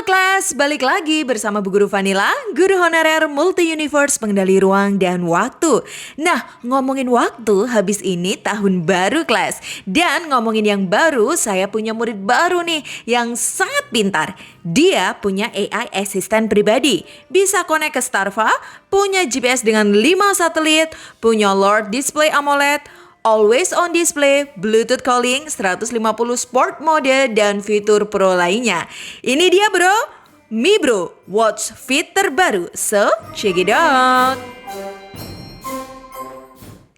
Halo kelas, balik lagi bersama Bu Guru Vanilla, Guru Honorer Multi-Universe Pengendali Ruang dan Waktu. Nah, ngomongin waktu, habis ini tahun baru kelas. Dan ngomongin yang baru, saya punya murid baru nih yang sangat pintar. Dia punya AI asisten pribadi, bisa connect ke Starva, punya GPS dengan 5 satelit, punya Lord Display AMOLED, Always on display, Bluetooth calling, 150 sport mode, dan fitur pro lainnya. Ini dia bro, Mi Bro Watch Fit terbaru. So, check it out.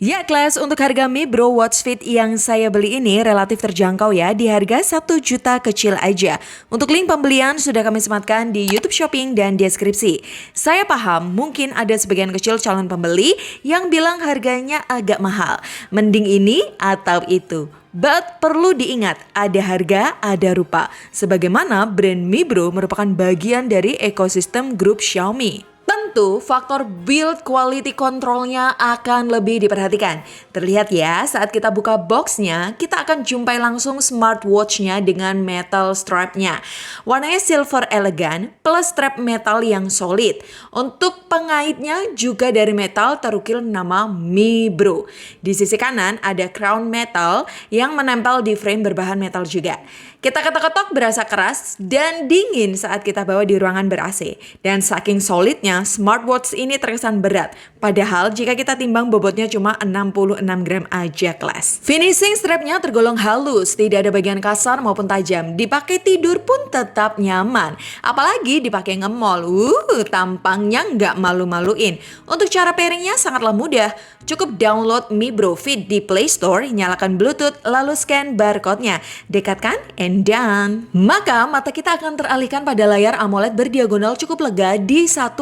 Ya kelas, untuk harga Mi Bro Watch Fit yang saya beli ini relatif terjangkau ya, di harga 1 juta kecil aja. Untuk link pembelian sudah kami sematkan di YouTube Shopping dan deskripsi. Saya paham mungkin ada sebagian kecil calon pembeli yang bilang harganya agak mahal. Mending ini atau itu. But perlu diingat, ada harga, ada rupa. Sebagaimana brand Mi Bro merupakan bagian dari ekosistem grup Xiaomi. Tentu faktor build quality controlnya akan lebih diperhatikan. Terlihat ya, saat kita buka boxnya, kita akan jumpai langsung smartwatchnya dengan metal strapnya. Warnanya silver elegan plus strap metal yang solid. Untuk pengaitnya juga dari metal terukir nama Mi Bro. Di sisi kanan ada crown metal yang menempel di frame berbahan metal juga. Kita ketok-ketok berasa keras dan dingin saat kita bawa di ruangan ber-AC. Dan saking solidnya, smartwatch ini terkesan berat. Padahal jika kita timbang bobotnya cuma 66 gram aja kelas. Finishing strapnya tergolong halus, tidak ada bagian kasar maupun tajam. Dipakai tidur pun tetap nyaman. Apalagi dipakai nge-mall, tampangnya nggak malu-maluin. Untuk cara pairingnya sangatlah mudah. Cukup download Mi Bro Fit di Play Store, nyalakan Bluetooth, lalu scan barcode-nya. Dekatkan and done. Maka mata kita akan teralihkan pada layar AMOLED berdiagonal cukup lega di 1,75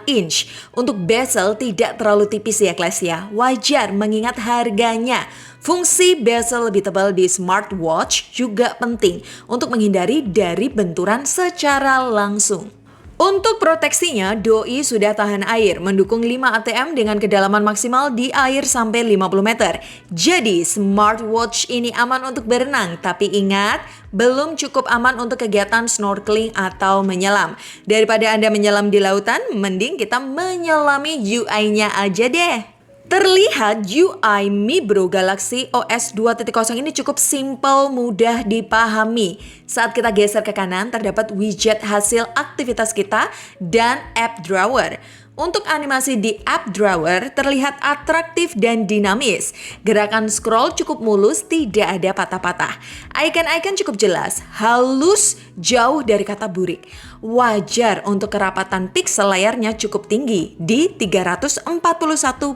inch. Untuk bezel tidak terlalu tipis ya kelas ya. Wajar mengingat harganya. Fungsi bezel lebih tebal di smartwatch juga penting untuk menghindari dari benturan secara langsung. Untuk proteksinya, doi sudah tahan air, mendukung 5 ATM dengan kedalaman maksimal di air sampai 50 meter. Jadi, smartwatch ini aman untuk berenang, tapi ingat, belum cukup aman untuk kegiatan snorkeling atau menyelam. Daripada Anda menyelam di lautan, mending kita menyelami UI-nya aja deh. Terlihat UI Mi Bro Galaxy OS 2.0 ini cukup simple, mudah dipahami. Saat kita geser ke kanan, terdapat widget hasil aktivitas kita dan app drawer. Untuk animasi di app drawer terlihat atraktif dan dinamis. Gerakan scroll cukup mulus, tidak ada patah-patah. Icon-icon cukup jelas, halus, jauh dari kata burik. Wajar untuk kerapatan pixel layarnya cukup tinggi di 341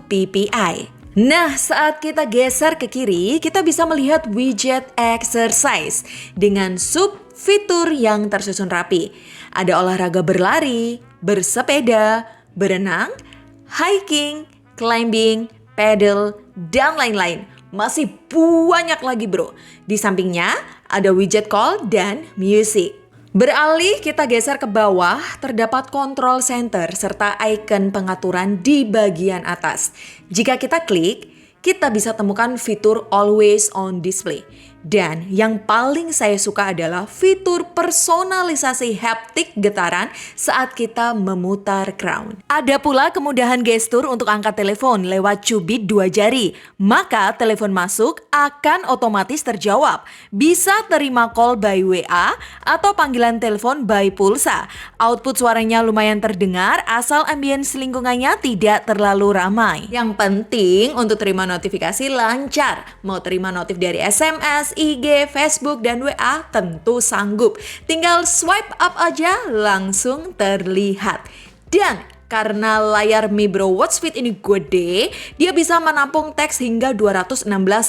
ppi. Nah, saat kita geser ke kiri, kita bisa melihat widget exercise dengan sub fitur yang tersusun rapi. Ada olahraga berlari, bersepeda, berenang, hiking, climbing, paddle, dan lain-lain. Masih banyak lagi bro. Di sampingnya ada widget call dan music. Beralih kita geser ke bawah, terdapat control center serta icon pengaturan di bagian atas. Jika kita klik, kita bisa temukan fitur always on display. Dan yang paling saya suka adalah fitur personalisasi haptik getaran saat kita memutar crown. Ada pula kemudahan gestur untuk angkat telepon lewat cubit 2 jari. Maka telepon masuk akan otomatis terjawab. Bisa terima call by WA atau panggilan telepon by pulsa. Output suaranya lumayan terdengar asal ambience lingkungannya tidak terlalu ramai. Yang penting untuk terima notifikasi lancar. Mau terima notif dari SMS, IG, Facebook, dan WA tentu sanggup. Tinggal swipe up aja langsung terlihat. Dan karena layar Mi Bro Watch Fit ini gede, dia bisa menampung teks hingga 216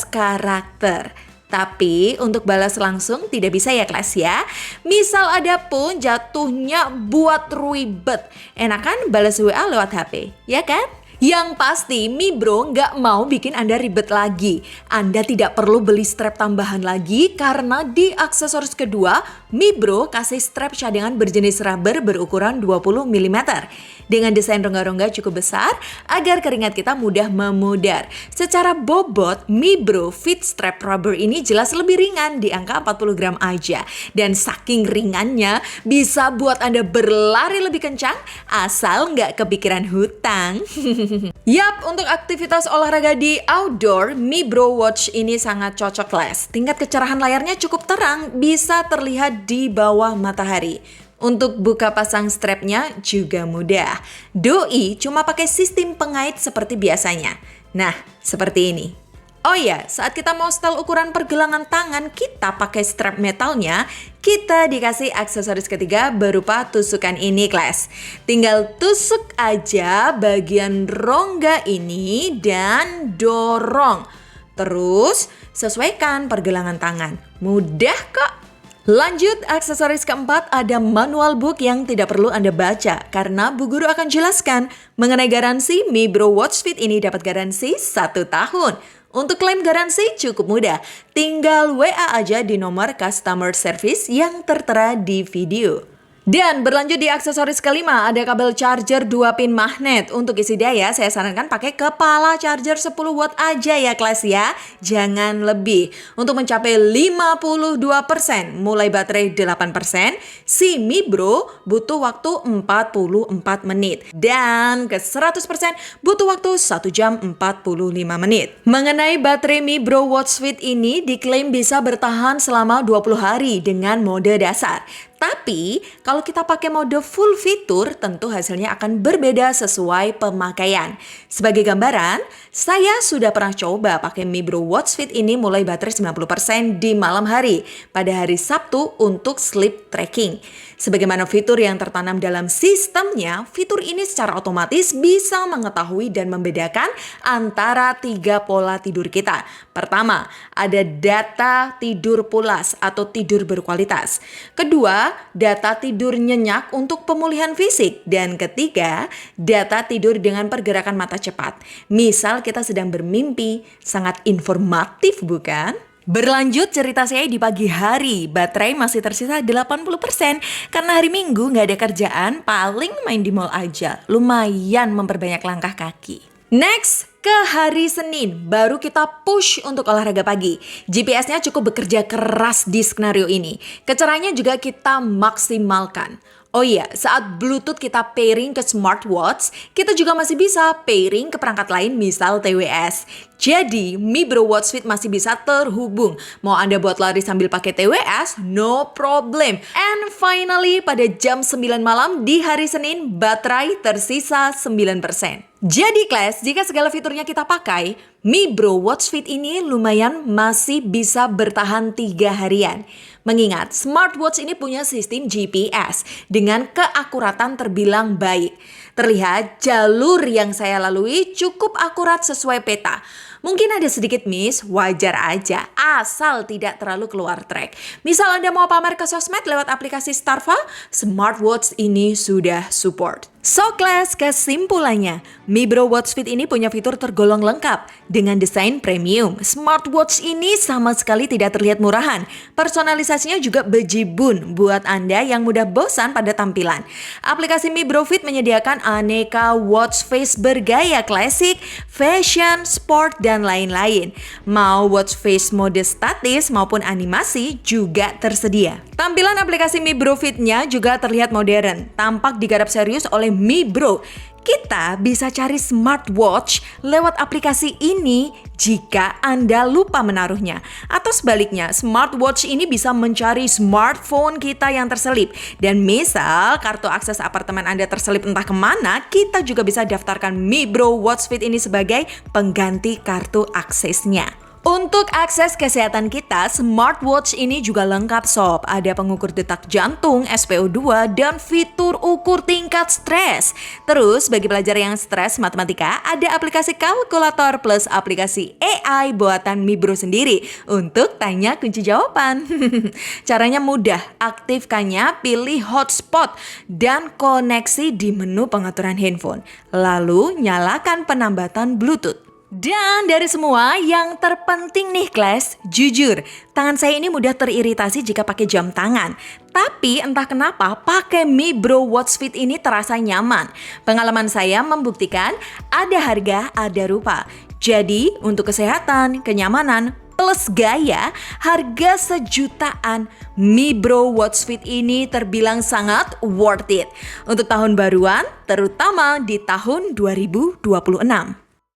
karakter. Tapi untuk balas langsung tidak bisa ya kelas ya. Misal ada pun jatuhnya buat ribet. Enakan balas WA lewat HP, ya kan? Yang pasti, Mi Bro nggak mau bikin Anda ribet lagi. Anda tidak perlu beli strap tambahan lagi karena di aksesoris kedua, Mi Bro kasih strap cadangan berjenis rubber berukuran 20 mm. Dengan desain rongga-rongga cukup besar agar keringat kita mudah memudar. Secara bobot, Mi Bro Fit Strap Rubber ini jelas lebih ringan di angka 40 gram aja. Dan saking ringannya bisa buat Anda berlari lebih kencang asal nggak kepikiran hutang. Yap, untuk aktivitas olahraga di outdoor, Mi Bro Watch ini sangat cocok, Les. Tingkat kecerahan layarnya cukup terang, bisa terlihat di bawah matahari. Untuk buka pasang strapnya juga mudah. Doi cuma pakai sistem pengait seperti biasanya. Nah, seperti ini. Oh iya, saat kita mau setel ukuran pergelangan tangan kita pakai strap metalnya, kita dikasih aksesoris ketiga berupa tusukan ini, kelas. Tinggal tusuk aja bagian rongga ini dan dorong. Terus sesuaikan pergelangan tangan. Mudah kok. Lanjut, aksesoris keempat ada manual book yang tidak perlu Anda baca karena Bu Guru akan jelaskan mengenai garansi. Mi Bro Watch Fit ini dapat garansi 1 tahun. Untuk klaim garansi cukup mudah, tinggal WA aja di nomor customer service yang tertera di video. Dan berlanjut di aksesoris kelima, ada kabel charger 2 pin magnet. Untuk isi daya, saya sarankan pakai kepala charger 10 watt aja ya, kelas ya. Jangan lebih. Untuk mencapai 52%, mulai baterai 8%, si Mi Bro butuh waktu 44 menit. Dan ke 100% butuh waktu 1 jam 45 menit. Mengenai baterai Mi Bro Watch Fit ini diklaim bisa bertahan selama 20 hari dengan mode dasar. Tapi, kalau kita pakai mode full fitur, tentu hasilnya akan berbeda sesuai pemakaian. Sebagai gambaran, saya sudah pernah coba pakai Mi Bro Watch Fit ini mulai baterai 90% di malam hari, pada hari Sabtu untuk sleep tracking. Sebagaimana fitur yang tertanam dalam sistemnya, fitur ini secara otomatis bisa mengetahui dan membedakan antara 3 pola tidur kita. Pertama, ada data tidur pulas atau tidur berkualitas. Kedua, data tidur nyenyak untuk pemulihan fisik. Dan ketiga, data tidur dengan pergerakan mata cepat. Misal kita sedang bermimpi, sangat informatif bukan? Berlanjut cerita saya di pagi hari, baterai masih tersisa 80% karena hari Minggu nggak ada kerjaan, paling main di mall aja. Lumayan memperbanyak langkah kaki. Next, ke hari Senin, baru kita push untuk olahraga pagi. GPS-nya cukup bekerja keras di skenario ini. Kecerahannya juga kita maksimalkan. Oh iya, saat Bluetooth kita pairing ke smartwatch, kita juga masih bisa pairing ke perangkat lain misal TWS. Jadi, Mi Bro Watch Fit masih bisa terhubung. Mau Anda buat lari sambil pakai TWS? No problem. And finally, pada jam 9 malam di hari Senin, baterai tersisa 9%. Jadi kelas, jika segala fiturnya kita pakai, Mi Bro Watch Fit ini lumayan masih bisa bertahan 3 harian. Mengingat smartwatch ini punya sistem GPS dengan keakuratan terbilang baik. Terlihat jalur yang saya lalui cukup akurat sesuai peta. Mungkin ada sedikit miss, wajar aja, asal tidak terlalu keluar track. Misal Anda mau pamer ke sosmed lewat aplikasi Starva, smartwatch ini sudah support. So class, kesimpulannya, Mi Bro Watch Fit ini punya fitur tergolong lengkap dengan desain premium. Smartwatch ini sama sekali tidak terlihat murahan. Personalisasinya juga bejibun buat Anda yang mudah bosan pada tampilan. Aplikasi Mi Bro Fit menyediakan aneka watch face bergaya klasik, fashion, sport, dan lain-lain. Mau watch face mode statis maupun animasi juga tersedia. Tampilan aplikasi Mi Bro Fit-nya juga terlihat modern, tampak digarap serius oleh Mi Bro. Kita bisa cari smartwatch lewat aplikasi ini jika Anda lupa menaruhnya. Atau sebaliknya, smartwatch ini bisa mencari smartphone kita yang terselip. Dan misal kartu akses apartemen Anda terselip entah kemana, kita juga bisa daftarkan Mi Bro Watch Fit ini sebagai pengganti kartu aksesnya. Untuk akses kesehatan kita, smartwatch ini juga lengkap sob. Ada pengukur detak jantung, SpO2, dan fitur ukur tingkat stres. Terus bagi pelajar yang stres matematika, ada aplikasi kalkulator plus aplikasi AI buatan Mibro sendiri untuk tanya kunci jawaban. Caranya mudah, aktifkannya, pilih hotspot, dan koneksi di menu pengaturan handphone. Lalu nyalakan penambatan Bluetooth. Dan dari semua yang terpenting nih kelas, jujur, tangan saya ini mudah teriritasi jika pakai jam tangan. Tapi entah kenapa pakai Mibro Watch Fit ini terasa nyaman. Pengalaman saya membuktikan ada harga, ada rupa. Jadi untuk kesehatan, kenyamanan, plus gaya, harga sejutaan Mibro Watch Fit ini terbilang sangat worth it. Untuk tahun baruan, terutama di tahun 2026.